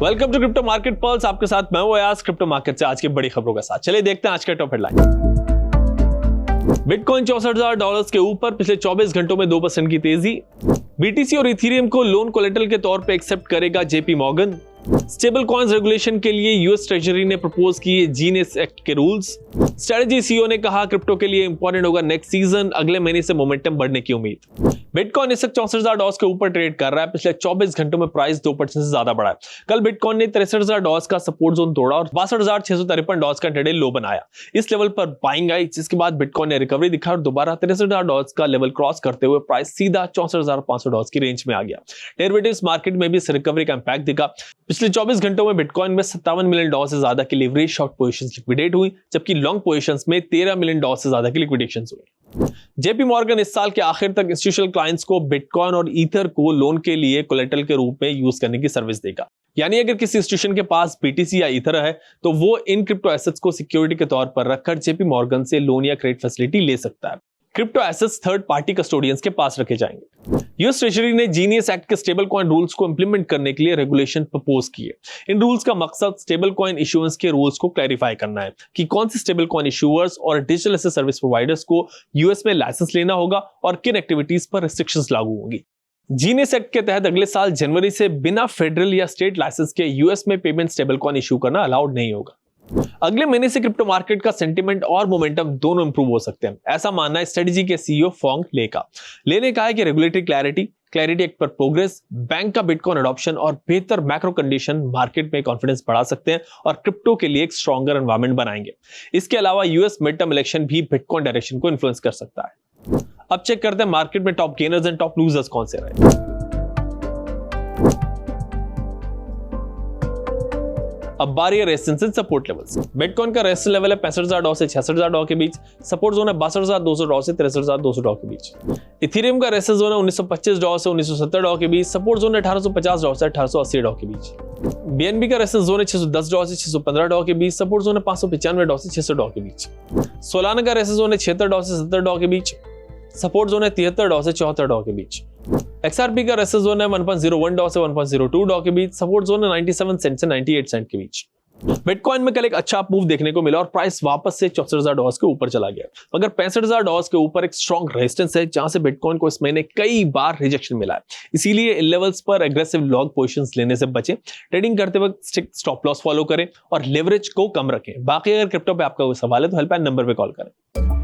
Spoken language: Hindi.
Welcome to crypto market pulse. आपके साथ मैं हूं अयाज, क्रिप्टो मार्केट से आज की बड़ी खबरों के साथ। चलिए देखते हैं आज के टॉप हेडलाइन। बिटकॉइन $64,000 के ऊपर, पिछले 24 घंटों में 2% की तेजी। बीटीसी और इथेरियम को लोन कोलेटरल के तौर पर एक्सेप्ट करेगा JP Morgan. Stable coins regulation के लिए यूएस ट्रेजरी ने प्रपोज किए जीनियस एक्ट के रूल्स। स्ट्रेटजी सीईओ ने कहा क्रिप्टो के लिए इंपॉर्टेंट होगा नेक्स्ट सीजन, अगले महीने से मोमेंटम बढ़ने की उम्मीद। बिटकॉइन इस वक्त $64,000 के ऊपर ट्रेड कर रहा है। पिछले 24 घंटों में प्राइस 2% से ज्यादा बढ़ा है। कल बिटकॉइन ने $63,000 का सपोर्ट जोन तोड़ा और $62,653 का ट्रेडिंग लो बनाया। इस लेवल पर बाइंग आई, जिसके बाद बिटकॉइन ने रिकवरी दिखा और दोबारा $63,000 का लेवल क्रॉस करते हुए प्राइस सीधा $64,500 की रेंज में आ गया। डेरिवेटिव्स मार्केट में भी इस रिकवरी का इंपैक्ट दिखा। पिछले 24 घंटों में बिटकॉइन में $57 मिलियन से ज्यादा की लिवरेज शॉर्ट पोजीशंस लिक्विडेट हुई, जबकि लॉन्ग पोजीशंस में $13 मिलियन से ज्यादा की लिक्विडेशंस हुई। जेपी मॉर्गन इस साल के आखिर तक इंस्टीट्यूशनल क्लाइंट्स को बिटकॉइन और ईथर को लोन के लिए कोलेटरल के रूप में यूज करने की सर्विस देगा। यानी अगर किसी इंस्टीट्यूशन के पास बीटीसी या ईथर है तो वो इन क्रिप्टो एसेट्स को सिक्योरिटी के तौर पर रखकर जेपी मॉर्गन से लोन या क्रेडिट फैसिलिटी ले सकता है। Crypto assets third party custodians के पास रखे जाएंगे। यूएस ट्रेजरी ने जीनियस एक्ट के स्टेबल कॉइन रूल्स को इंप्लीमेंट करने के लिए रेगुलेशन प्रपोज किए। इन रूल्स का मकसद स्टेबल कॉइन इश्यूएंस के रूल्स को क्लैरिफाई करना है कि कौन से स्टेबल कॉइन इश्यूअर्स और डिजिटल एसेट सर्विस प्रोवाइडर्स को यूएस में लाइसेंस लेना होगा और किन एक्टिविटीज पर रिस्ट्रिक्शंस लागू होंगी। जीनियस एक्ट के तहत अगले साल जनवरी से बिना फेडरल या स्टेट लाइसेंस के यूएस में पेमेंट स्टेबल कॉइन इश्यू करना अलाउड नहीं होगा। अगले महीने से क्रिप्टो मार्केट का सेंटीमेंट और मोमेंटम दोनों इंप्रूव हो सकते हैं, ऐसा मानना है स्ट्रेटजी के सीईओ फोंग ले का। लेने कहा है कि रेगुलेटरी क्लैरिटी एक्ट पर प्रोग्रेस, बैंक का बिटकॉइन अडॉप्शन और बेहतर मैक्रो कंडीशन मार्केट में कॉन्फिडेंस बढ़ा सकते हैं और क्रिप्टो के लिए एक स्ट्रॉन्गर एनवायरनमेंट बनाएंगे। इसके अलावा यूएस मिड टर्म इलेक्शन भी बिटकॉइन डायरेक्शन को इन्फ्लुएंस कर सकता है। अब चेक करते हैं मार्केट में top gainers and top losers कौन से रहे। अब बारी है resistance and support levels. Bitcoin का रेजिस्टेंस लेवल है $65,000 से $66,000 के बीच। सपोर्ट जोन है $62,200 से $63,200 के बीच। इथेरियम का रेजिस्टेंस जोन है $1925 से $1970 के बीच। सपोर्ट जोन है $1850 से $1880 के बीच। बीएनबी का रेजिस्टेंस जोन है $610 से $615 के बीच। सपोर्ट जोन है $595 से $600 के बीच। सोलाना का रेजिस्टेंस जोन है $76 से $70 के बीच। सपोर्ट जोन है $73 से $74 के बीच। XRP का रेजिस्टेंस जोन है $1.01 से $1.02 के बीच। सपोर्ट जोन है 97 सेंट से 98 सेंट के बीच। बिटकॉइन में कल एक अच्छा मूव देखने को मिला और प्राइस वापस से $64,000 के ऊपर चला गया, मगर $65,000 के ऊपर एक स्ट्रॉन्ग रेजिस्टेंस है जहां से बिटकॉइन को इस महीने कई बार रिजेक्शन मिला है। इसीलिए इन लेवल्स पर एग्रेसिव लॉन्ग पोजीशंस लेने से बचें। ट्रेडिंग करते वक्त स्ट्रिक्ट स्टॉप लॉस फॉलो करें और लेवरेज को कम रखें। बाकी अगर क्रिप्टो पे आपका कोई सवाल है तो हेल्पलाइन नंबर पे कॉल करें।